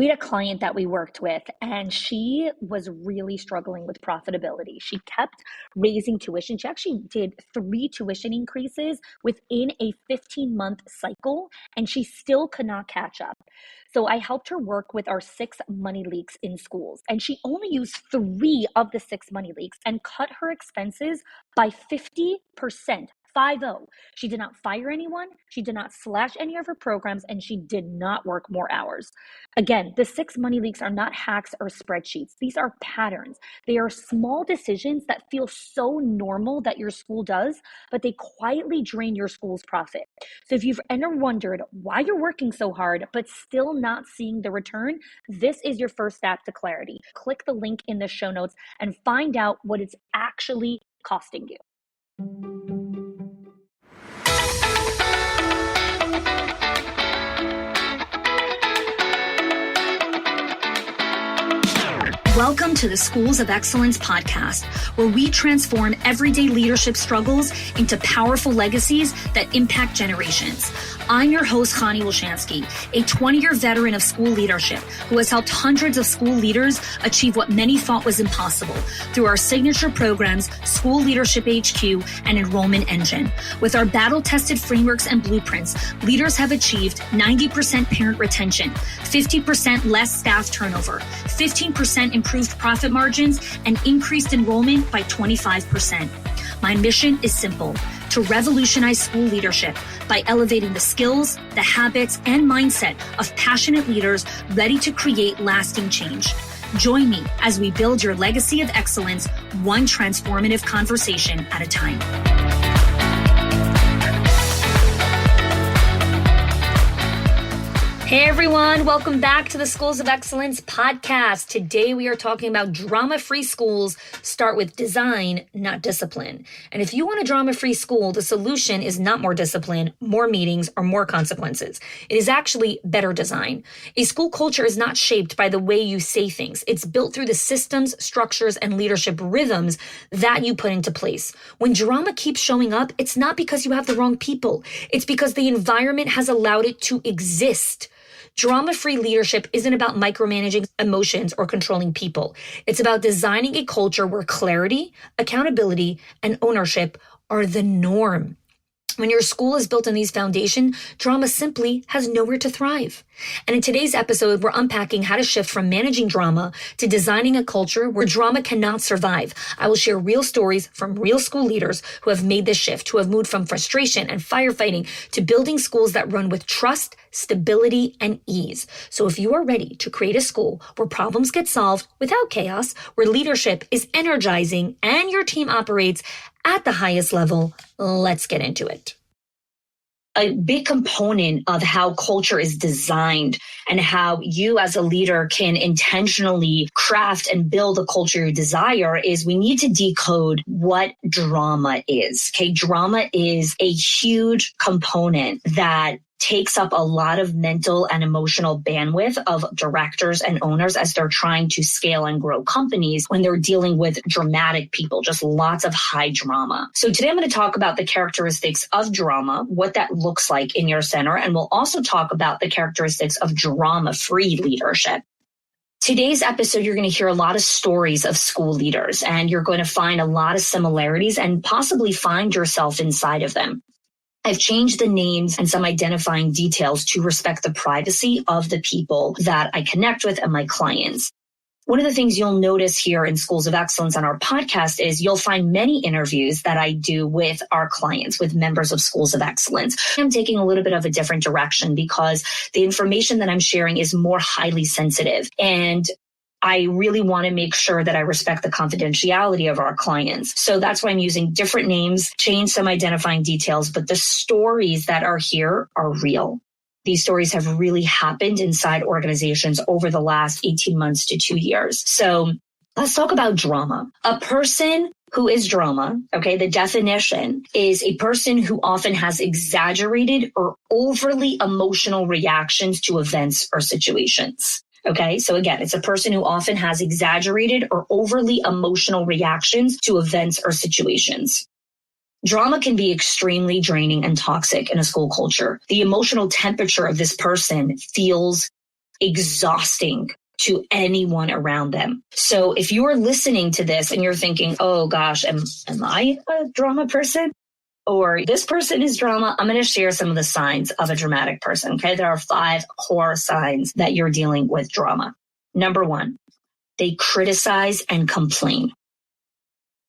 We had a client that we worked with, and she was really struggling with profitability. She kept raising tuition. She actually did 3 tuition increases within a 15-month cycle, and she still could not catch up. So I helped her work with our 6 money leaks in schools, and she only used 3 of the 6 money leaks and cut her expenses by 50%. 50. She did not fire anyone. She did not slash any of her programs, and she did not work more hours. Again, the 6 money leaks are not hacks or spreadsheets. These are patterns. They are small decisions that feel so normal that your school does, but they quietly drain your school's profit. So if you've ever wondered why you're working so hard, but still not seeing the return, this is your first step to clarity. Click the link in the show notes and find out what it's actually costing you. Welcome to the Schools of Excellence podcast, where we transform everyday leadership struggles into powerful legacies that impact generations. I'm your host, Chanie, a 20-year veteran of school leadership who has helped hundreds of school leaders achieve what many thought was impossible through our signature programs, School Leadership HQ and Enrollment Engine. With our battle-tested frameworks and blueprints, leaders have achieved 90% parent retention, 50% less staff turnover, 15% improved profit margins, and increased enrollment by 25%. My mission is simple: to revolutionize school leadership by elevating the skills, the habits, and mindset of passionate leaders ready to create lasting change. Join me as we build your legacy of excellence, one transformative conversation at a time. Hey everyone, welcome back to the Schools of Excellence podcast. Today we are talking about drama-free schools start with design, not discipline. And if you want a drama-free school, the solution is not more discipline, more meetings, or more consequences. It is actually better design. A school culture is not shaped by the way you say things. It's built through the systems, structures, and leadership rhythms that you put into place. When drama keeps showing up, it's not because you have the wrong people. It's because the environment has allowed it to exist. Drama-free leadership isn't about micromanaging emotions or controlling people. It's about designing a culture where clarity, accountability, and ownership are the norm. When your school is built on these foundations, drama simply has nowhere to thrive. And in today's episode, we're unpacking how to shift from managing drama to designing a culture where drama cannot survive. I will share real stories from real school leaders who have made this shift, who have moved from frustration and firefighting to building schools that run with trust, stability, and ease. So if you are ready to create a school where problems get solved without chaos, where leadership is energizing and your team operates at the highest level, let's get into it. A big component of how culture is designed and how you as a leader can intentionally craft and build a culture you desire is we need to decode what drama is. Okay, drama is a huge component that takes up a lot of mental and emotional bandwidth of directors and owners as they're trying to scale and grow companies when they're dealing with dramatic people, just lots of high drama. So today I'm going to talk about the characteristics of drama, what that looks like in your center, and we'll also talk about the characteristics of drama-free leadership. Today's episode, you're going to hear a lot of stories of school leaders, and you're going to find a lot of similarities and possibly find yourself inside of them. I've changed the names and some identifying details to respect the privacy of the people that I connect with and my clients. One of the things you'll notice here in Schools of Excellence on our podcast is you'll find many interviews that I do with our clients, with members of Schools of Excellence. I'm taking a little bit of a different direction because the information that I'm sharing is more highly sensitive, and I really want to make sure that I respect the confidentiality of our clients. So that's why I'm using different names, change some identifying details, but the stories that are here are real. These stories have really happened inside organizations over the last 18 months to 2 years. So let's talk about drama. A person who is drama, okay, the definition is a person who often has exaggerated or overly emotional reactions to events or situations. Okay, so again, it's a person who often has exaggerated or overly emotional reactions to events or situations. Drama can be extremely draining and toxic in a school culture. The emotional temperature of this person feels exhausting to anyone around them. So if you're listening to this and you're thinking, oh gosh, am I a drama person? Or this person is drama, I'm going to share some of the signs of a dramatic person. Okay. There are 5 core signs that you're dealing with drama. Number 1, they criticize and complain.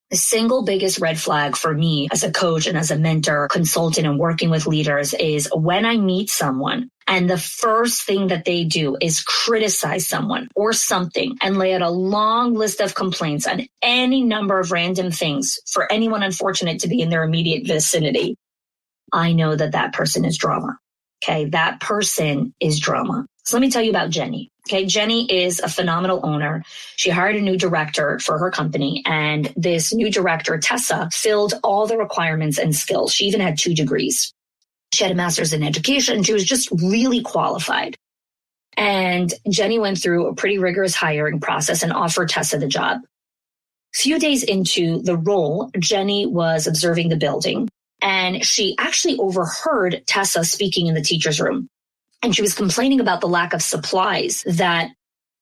The single biggest red flag for me as a coach and as a mentor, consultant, and working with leaders is when I meet someone and the first thing that they do is criticize someone or something and lay out a long list of complaints on any number of random things for anyone unfortunate to be in their immediate vicinity. I know that that person is drama. Okay, that person is drama. So let me tell you about Chanie. Okay, Chanie is a phenomenal owner. She hired a new director for her company, and this new director, Tessa, filled all the requirements and skills. She even had 2 degrees. She had a master's in education. She was just really qualified. And Chanie went through a pretty rigorous hiring process and offered Tessa the job. A few days into the role, Chanie was observing the building, and she actually overheard Tessa speaking in the teacher's room. And she was complaining about the lack of supplies that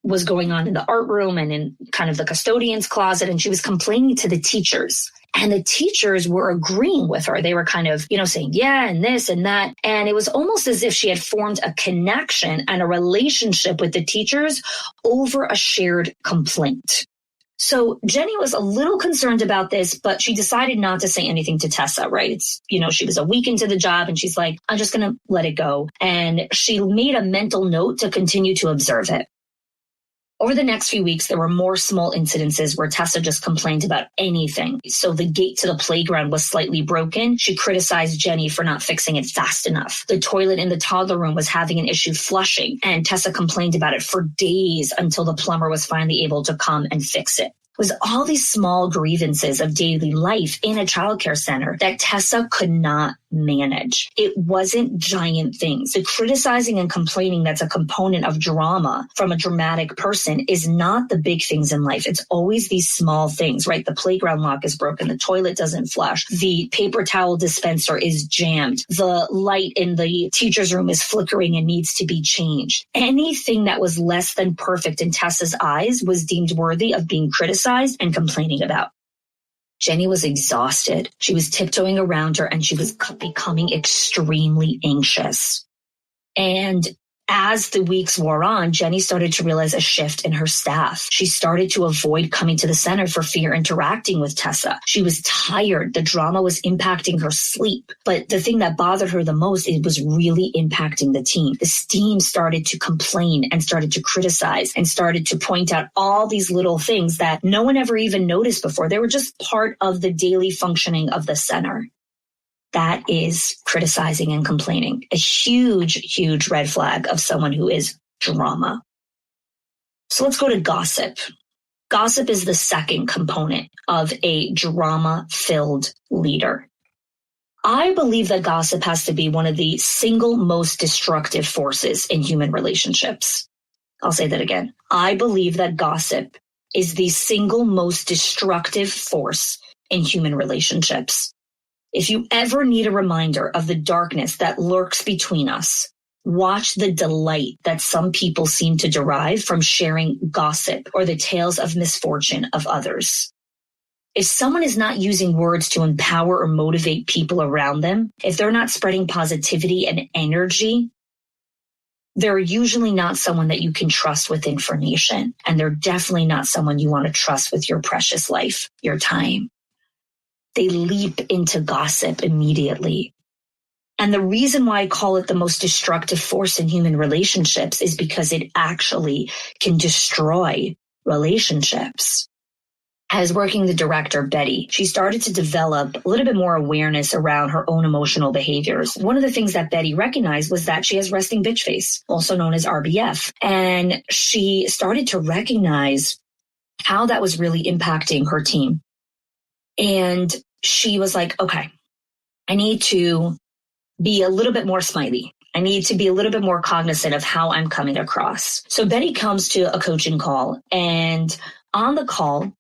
was going on in the art room and in kind of the custodian's closet. And she was complaining to the teachers. And the teachers were agreeing with her. They were kind of, saying, yeah, and this and that. And it was almost as if she had formed a connection and a relationship with the teachers over a shared complaint. So Chanie was a little concerned about this, but she decided not to say anything to Tessa, right? It's, she was a week into the job and she's like, I'm just going to let it go. And she made a mental note to continue to observe it. Over the next few weeks, there were more small incidences where Tessa just complained about anything. So the gate to the playground was slightly broken. She criticized Chanie for not fixing it fast enough. The toilet in the toddler room was having an issue flushing, and Tessa complained about it for days until the plumber was finally able to come and fix it. It was all these small grievances of daily life in a childcare center that Tessa could not manage. It wasn't giant things. The criticizing and complaining that's a component of drama from a dramatic person is not the big things in life. It's always these small things, right? The playground lock is broken. The toilet doesn't flush. The paper towel dispenser is jammed. The light in the teacher's room is flickering and needs to be changed. Anything that was less than perfect in Tessa's eyes was deemed worthy of being criticized and complaining about. Chanie was exhausted. She was tiptoeing around her and she was becoming extremely anxious. And as the weeks wore on, Chanie started to realize a shift in her staff. She started to avoid coming to the center for fear interacting with Tessa. She was tired. The drama was impacting her sleep. But the thing that bothered her the most, it was really impacting the team. The team started to complain and started to criticize and started to point out all these little things that no one ever even noticed before. They were just part of the daily functioning of the center. That is criticizing and complaining. A huge, huge red flag of someone who is drama. So let's go to gossip. Gossip is the second component of a drama-filled leader. I believe that gossip has to be one of the single most destructive forces in human relationships. I'll say that again. I believe that gossip is the single most destructive force in human relationships. If you ever need a reminder of the darkness that lurks between us, watch the delight that some people seem to derive from sharing gossip or the tales of misfortune of others. If someone is not using words to empower or motivate people around them, if they're not spreading positivity and energy, they're usually not someone that you can trust with information. And they're definitely not someone you want to trust with your precious life, your time. They leap into gossip immediately. And the reason why I call it the most destructive force in human relationships is because it actually can destroy relationships. As working the director, Betty, she started to develop a little bit more awareness around her own emotional behaviors. One of the things that Betty recognized was that she has resting bitch face, also known as RBF. And she started to recognize how that was really impacting her team. And she was like, okay, I need to be a little bit more smiley. I need to be a little bit more cognizant of how I'm coming across. So Betty comes to a coaching call, and on the call,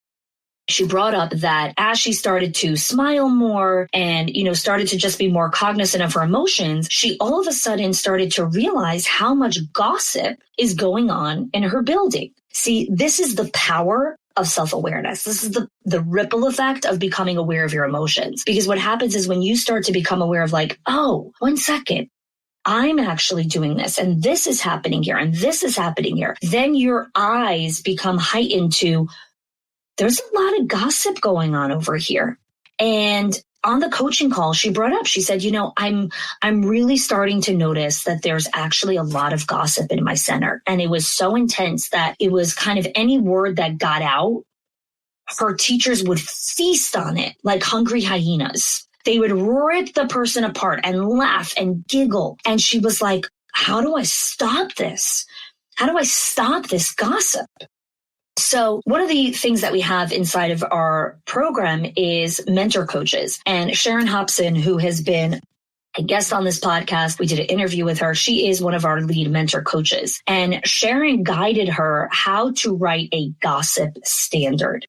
She brought up that as she started to smile more and, started to just be more cognizant of her emotions, she all of a sudden started to realize how much gossip is going on in her building. See, this is the power of self-awareness. This is the ripple effect of becoming aware of your emotions. Because what happens is when you start to become aware of like, oh, 1 second, I'm actually doing this and this is happening here and this is happening here, then your eyes become heightened to, there's a lot of gossip going on over here. And on the coaching call, she brought up, she said, I'm really starting to notice that there's actually a lot of gossip in my center. And it was so intense that it was kind of any word that got out, her teachers would feast on it like hungry hyenas. They would rip the person apart and laugh and giggle. And she was like, how do I stop this? How do I stop this gossip? So one of the things that we have inside of our program is mentor coaches. And Sharon Hobson, who has been a guest on this podcast, we did an interview with her. She is one of our lead mentor coaches. And Sharon guided her how to write a gossip standard.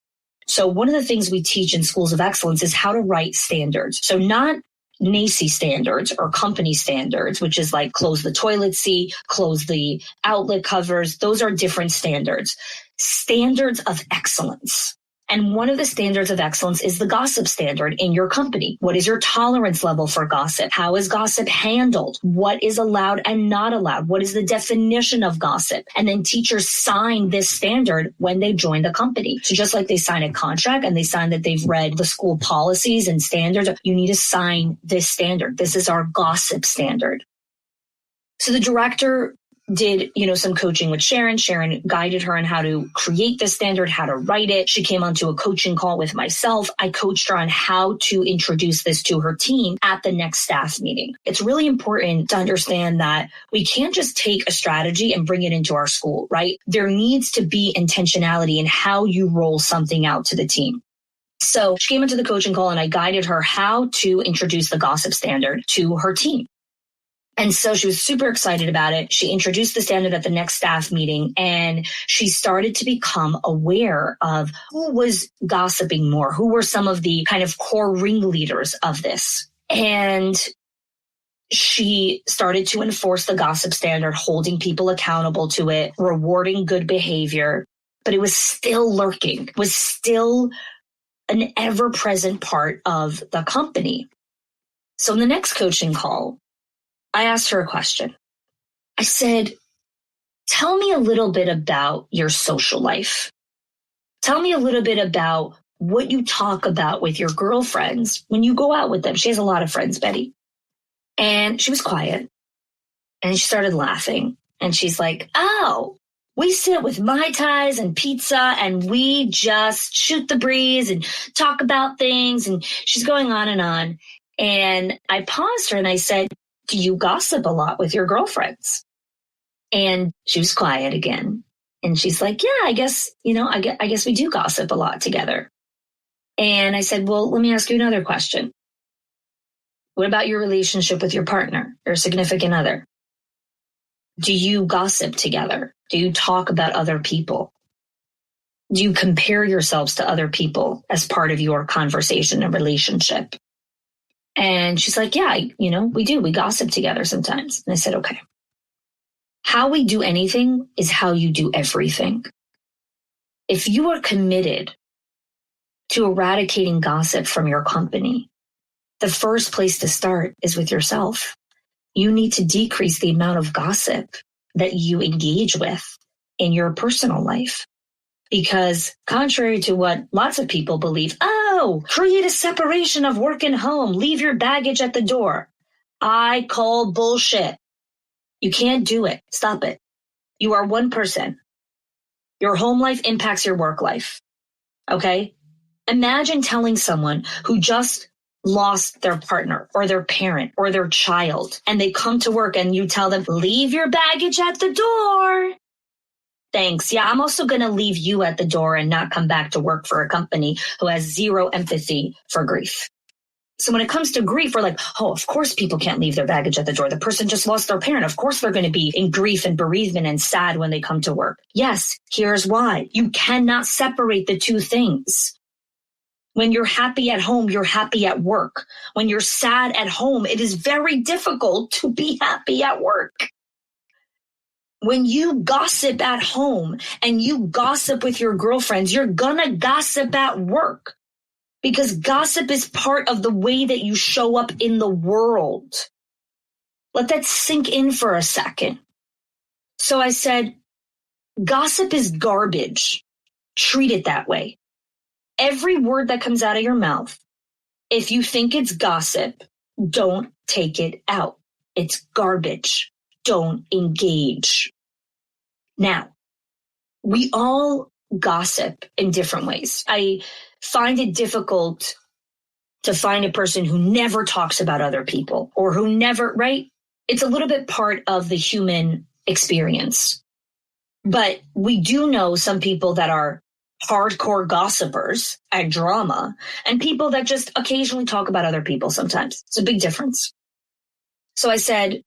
So one of the things we teach in Schools of Excellence is how to write standards. So not NACI standards or company standards, which is like close the toilet seat, close the outlet covers. Those are different standards. Standards of excellence. And one of the standards of excellence is the gossip standard in your company. What is your tolerance level for gossip? How is gossip handled? What is allowed and not allowed? What is the definition of gossip? And then teachers sign this standard when they join the company. So just like they sign a contract and they sign that they've read the school policies and standards, you need to sign this standard. This is our gossip standard. So the director did, some coaching with Sharon. Sharon guided her on how to create the standard, how to write it. She came onto a coaching call with myself. I coached her on how to introduce this to her team at the next staff meeting. It's really important to understand that we can't just take a strategy and bring it into our school, right? There needs to be intentionality in how you roll something out to the team. So she came into the coaching call and I guided her how to introduce the gossip standard to her team. And so she was super excited about it. She introduced the standard at the next staff meeting and she started to become aware of who was gossiping more, who were some of the kind of core ringleaders of this. And she started to enforce the gossip standard, holding people accountable to it, rewarding good behavior, but it was still lurking, was still an ever-present part of the company. So in the next coaching call, I asked her a question. I said, tell me a little bit about your social life. Tell me a little bit about what you talk about with your girlfriends when you go out with them. She has a lot of friends, Betty. And she was quiet and she started laughing. And she's like, oh, we sit with Mai Tais and pizza and we just shoot the breeze and talk about things. And she's going on and on. And I paused her and I said, do you gossip a lot with your girlfriends? And she was quiet again. And she's like, yeah, I guess we do gossip a lot together. And I said, well, let me ask you another question. What about your relationship with your partner, your significant other? Do you gossip together? Do you talk about other people? Do you compare yourselves to other people as part of your conversation and relationship? And she's like, yeah, we do. We gossip together sometimes. And I said, okay. How we do anything is how you do everything. If you are committed to eradicating gossip from your company, the first place to start is with yourself. You need to decrease the amount of gossip that you engage with in your personal life. Because contrary to what lots of people believe, create a separation of work and home, leave your baggage at the door. I call bullshit. You can't do it. Stop it. You are one person. Your home life impacts your work life. Okay? Imagine telling someone who just lost their partner or their parent or their child, and they come to work and you tell them, leave your baggage at the door. Thanks. Yeah, I'm also going to leave you at the door and not come back to work for a company who has zero empathy for grief. So when it comes to grief, we're like, oh, of course people can't leave their baggage at the door. The person just lost their parent. Of course they're going to be in grief and bereavement and sad when they come to work. Yes, here's why. You cannot separate the two things. When you're happy at home, you're happy at work. When you're sad at home, it is very difficult to be happy at work. When you gossip at home and you gossip with your girlfriends, you're gonna gossip at work because gossip is part of the way that you show up in the world. Let that sink in for a second. So I said, gossip is garbage. Treat it that way. Every word that comes out of your mouth, if you think it's gossip, don't take it out. It's garbage. Don't engage. Now, we all gossip in different ways. I find it difficult to find a person who never talks about other people or who never, right? It's a little bit part of the human experience. But we do know some people that are hardcore gossipers at drama and people that just occasionally talk about other people sometimes. It's a big difference. So I said,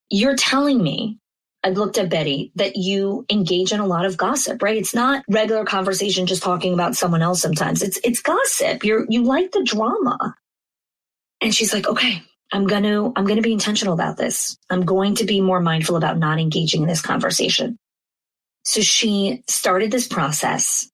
you're telling me, I looked at Betty, that you engage in a lot of gossip, right? It's not regular conversation just talking about someone else sometimes. It's gossip. You like the drama. And she's like, okay, I'm going to be intentional about this. I'm going to be more mindful about not engaging in this conversation. So she started this process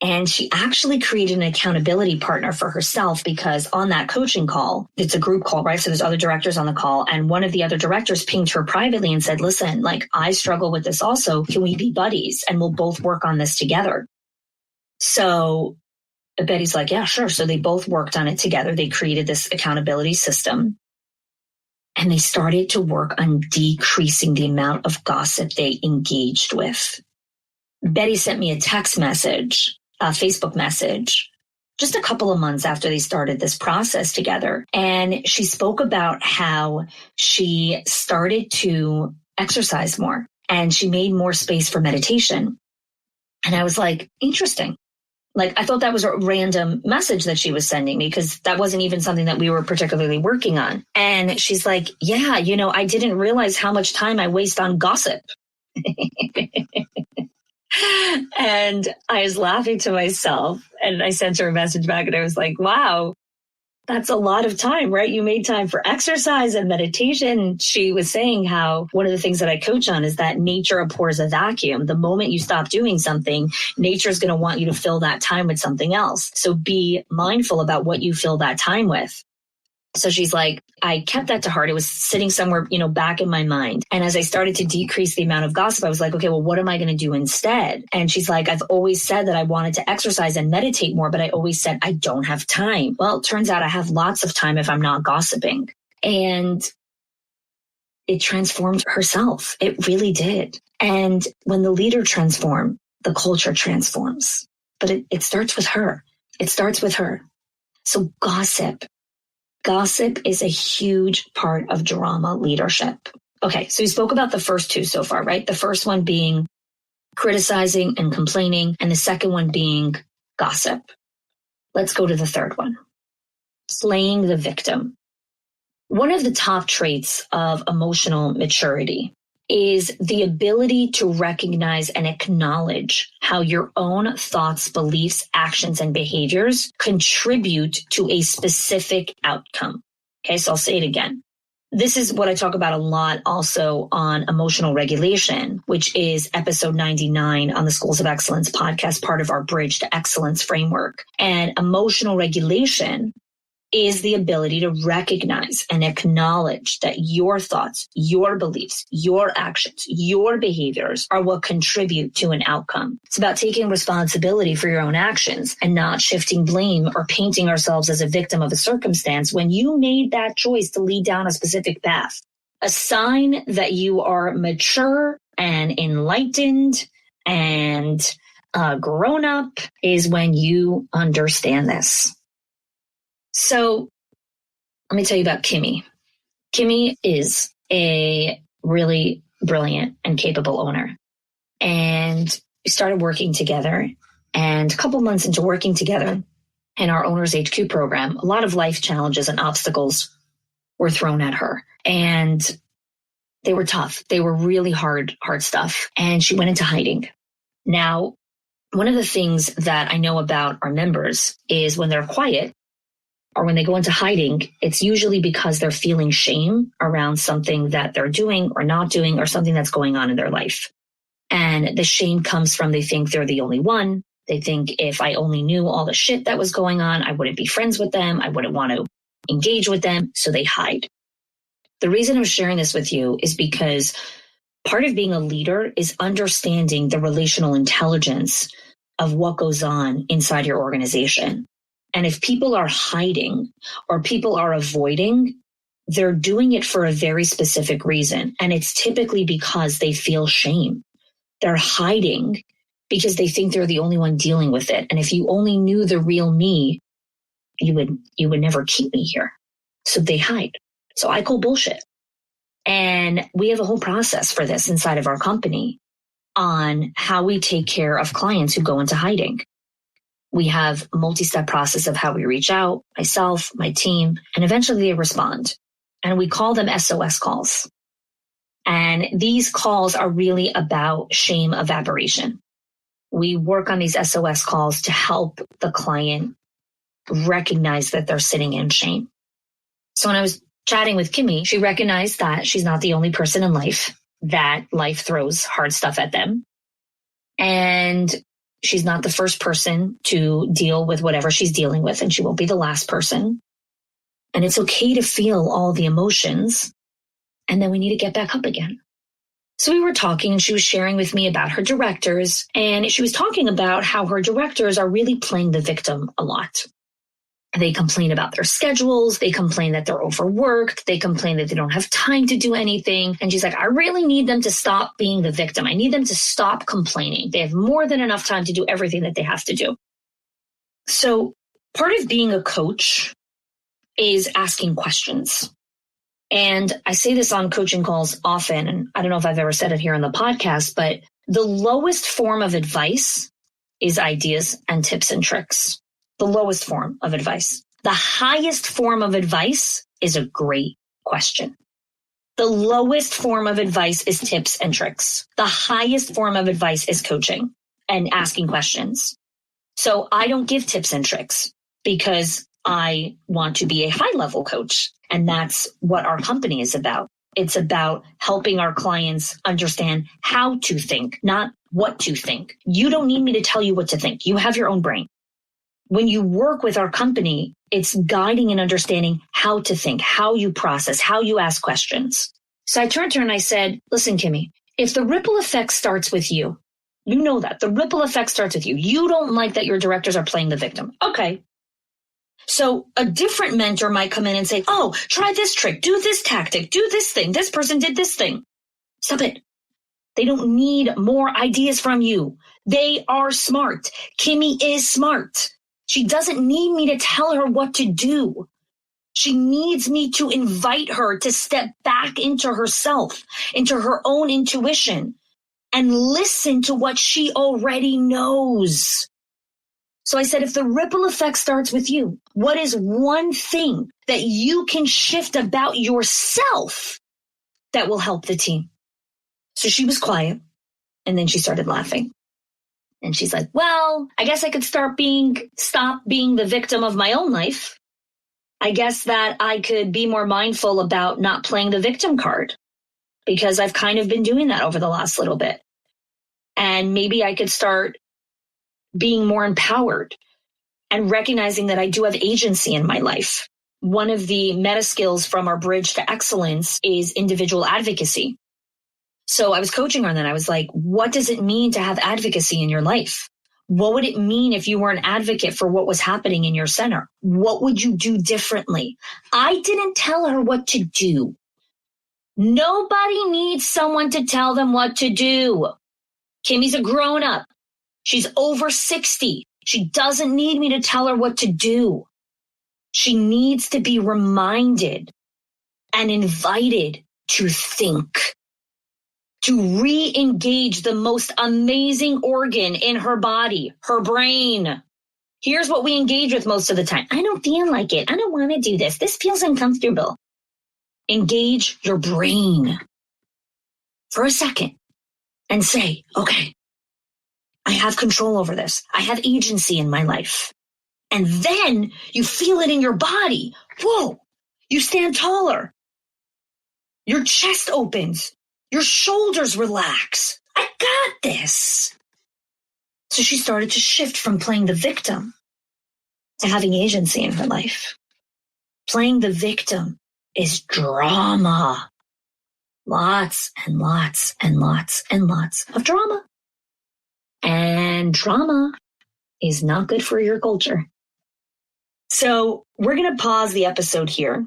and she actually created an accountability partner for herself because on that coaching call, it's a group call, right? So there's other directors on the call. And one of the other directors pinged her privately and said, listen, like I struggle with this also. Can we be buddies? And we'll both work on this together. So Betty's like, yeah, sure. So they both worked on it together. They created this accountability system. And they started to work on decreasing the amount of gossip they engaged with. Betty sent me a text message, a Facebook message, just a couple of months after they started this process together. And she spoke about how she started to exercise more and she made more space for meditation. And I was like, interesting. Like, I thought that was a random message that she was sending me because that wasn't even something that we were particularly working on. And she's like, yeah, I didn't realize how much time I waste on gossip. And I was laughing to myself and I sent her a message back and I was like, wow, that's a lot of time, right? You made time for exercise and meditation. She was saying how one of the things that I coach on is that nature abhors a vacuum. The moment you stop doing something, nature is going to want you to fill that time with something else. So be mindful about what you fill that time with. So she's like, I kept that to heart. It was sitting somewhere, back in my mind. And as I started to decrease the amount of gossip, I was like, okay, well, what am I going to do instead? And she's like, I've always said that I wanted to exercise and meditate more, but I always said I don't have time. Well, it turns out I have lots of time if I'm not gossiping. And it transformed herself. It really did. And when the leader transforms, the culture transforms. But it starts with her. It starts with her. So gossip is a huge part of drama leadership. Okay, so we spoke about the first two so far, right? The first one being criticizing and complaining, and the second one being gossip. Let's go to the third one, playing the victim. One of the top traits of emotional maturity is the ability to recognize and acknowledge how your own thoughts, beliefs, actions, and behaviors contribute to a specific outcome. Okay, so I'll say it again. This is what I talk about a lot also on emotional regulation, which is episode 99 on the Schools of Excellence podcast, part of our Bridge to Excellence framework. And emotional regulation is the ability to recognize and acknowledge that your thoughts, your beliefs, your actions, your behaviors are what contribute to an outcome. It's about taking responsibility for your own actions and not shifting blame or painting ourselves as a victim of a circumstance when you made that choice to lead down a specific path. A sign that you are mature and enlightened and grown up is when you understand this. So let me tell you about Kimmy. Kimmy is a really brilliant and capable owner. And we started working together. And a couple months into working together in our Owners HQ program, a lot of life challenges and obstacles were thrown at her. And they were tough. They were really hard stuff. And she went into hiding. Now, one of the things that I know about our members is when they're quiet or when they go into hiding, it's usually because they're feeling shame around something that they're doing or not doing or something that's going on in their life. And the shame comes from they think they're the only one. They think if I only knew all the shit that was going on, I wouldn't be friends with them. I wouldn't want to engage with them. So they hide. The reason I'm sharing this with you is because part of being a leader is understanding the relational intelligence of what goes on inside your organization. And if people are hiding or people are avoiding, they're doing it for a very specific reason. And it's typically because they feel shame. They're hiding because they think they're the only one dealing with it. And if you only knew the real me, you would never keep me here. So they hide. So I call bullshit. And we have a whole process for this inside of our company on how we take care of clients who go into hiding. We have a multi-step process of how we reach out, myself, my team, and eventually they respond. And we call them SOS calls. And these calls are really about shame evaporation. We work on these SOS calls to help the client recognize that they're sitting in shame. So when I was chatting with Kimmy, she recognized that she's not the only person in life that life throws hard stuff at them. And she's not the first person to deal with whatever she's dealing with, and she won't be the last person. And it's okay to feel all the emotions, and then we need to get back up again. So we were talking, and she was sharing with me about her directors, and she was talking about how her directors are really playing the victim a lot. They complain about their schedules. They complain that they're overworked. They complain that they don't have time to do anything. And she's like, I really need them to stop being the victim. I need them to stop complaining. They have more than enough time to do everything that they have to do. So part of being a coach is asking questions. And I say this on coaching calls often, and I don't know if I've ever said it here on the podcast, but the lowest form of advice is ideas and tips and tricks. The lowest form of advice. The highest form of advice is a great question. The lowest form of advice is tips and tricks. The highest form of advice is coaching and asking questions. So I don't give tips and tricks because I want to be a high-level coach. And that's what our company is about. It's about helping our clients understand how to think, not what to think. You don't need me to tell you what to think. You have your own brain. When you work with our company, it's guiding and understanding how to think, how you process, how you ask questions. So I turned to her and I said, listen, Kimmy, if the ripple effect starts with you, you know that. The ripple effect starts with you. You don't like that your directors are playing the victim. Okay. So a different mentor might come in and say, oh, try this trick, do this tactic, do this thing. This person did this thing. Stop it. They don't need more ideas from you. They are smart. Kimmy is smart. She doesn't need me to tell her what to do. She needs me to invite her to step back into herself, into her own intuition, and listen to what she already knows. So I said, if the ripple effect starts with you, what is one thing that you can shift about yourself that will help the team? So she was quiet, and then she started laughing. And she's like, well, I guess I could stop being the victim of my own life. I guess that I could be more mindful about not playing the victim card because I've kind of been doing that over the last little bit. And maybe I could start being more empowered and recognizing that I do have agency in my life. One of the meta skills from our Bridge to Excellence is individual advocacy. So I was coaching her and then I was like, what does it mean to have advocacy in your life? What would it mean if you were an advocate for what was happening in your center? What would you do differently? I didn't tell her what to do. Nobody needs someone to tell them what to do. Kimmy's a grown up. She's over 60. She doesn't need me to tell her what to do. She needs to be reminded and invited to think, to re-engage the most amazing organ in her body, her brain. Here's what we engage with most of the time. I don't feel like it. I don't want to do this. This feels uncomfortable. Engage your brain for a second and say, okay, I have control over this. I have agency in my life. And then you feel it in your body. Whoa, you stand taller. Your chest opens. Your shoulders relax. I got this. So she started to shift from playing the victim to having agency in her life. Playing the victim is drama. Lots and lots and lots and lots of drama. And drama is not good for your culture. So we're going to pause the episode here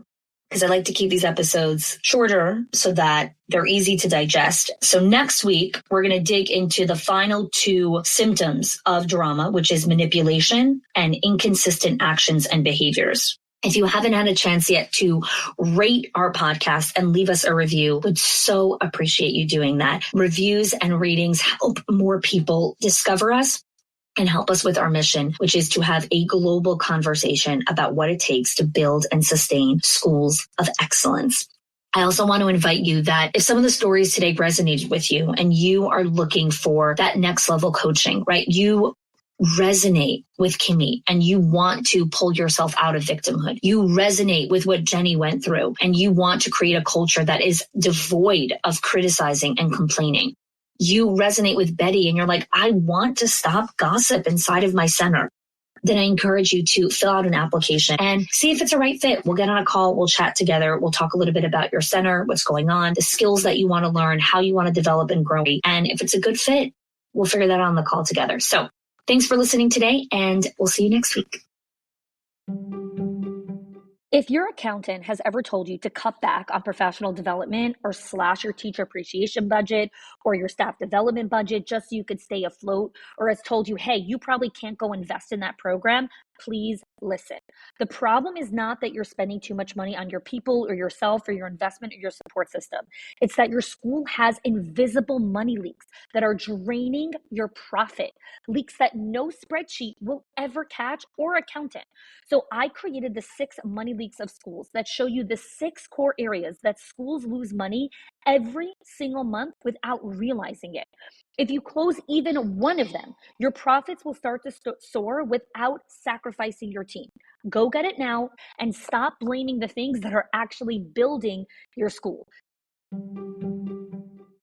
because I like to keep these episodes shorter so that they're easy to digest. So next week, we're going to dig into the final two symptoms of drama, which is manipulation and inconsistent actions and behaviors. If you haven't had a chance yet to rate our podcast and leave us a review, would so appreciate you doing that. Reviews and ratings help more people discover us and help us with our mission, which is to have a global conversation about what it takes to build and sustain schools of excellence. I also want to invite you that if some of the stories today resonated with you and you are looking for that next level coaching, right? You resonate with Kimmy and you want to pull yourself out of victimhood. You resonate with what Jenny went through and you want to create a culture that is devoid of criticizing and complaining. You resonate with Betty and you're like, I want to stop gossip inside of my center. Then I encourage you to fill out an application and see if it's a right fit. We'll get on a call. We'll chat together. We'll talk a little bit about your center, what's going on, the skills that you want to learn, how you want to develop and grow. And if it's a good fit, we'll figure that out on the call together. So thanks for listening today, and we'll see you next week. If your accountant has ever told you to cut back on professional development or slash your teacher appreciation budget or your staff development budget just so you could stay afloat, or has told you, hey, you probably can't go invest in that program, please listen. The problem is not that you're spending too much money on your people or yourself or your investment or your support system. It's that your school has invisible money leaks that are draining your profit, leaks that no spreadsheet will ever catch or accountant. So I created the 6 money leaks of schools that show you the 6 core areas that schools lose money every single month without realizing it. If you close even one of them, your profits will start to soar without sacrificing your team. Go get it now and stop blaming the things that are actually building your school.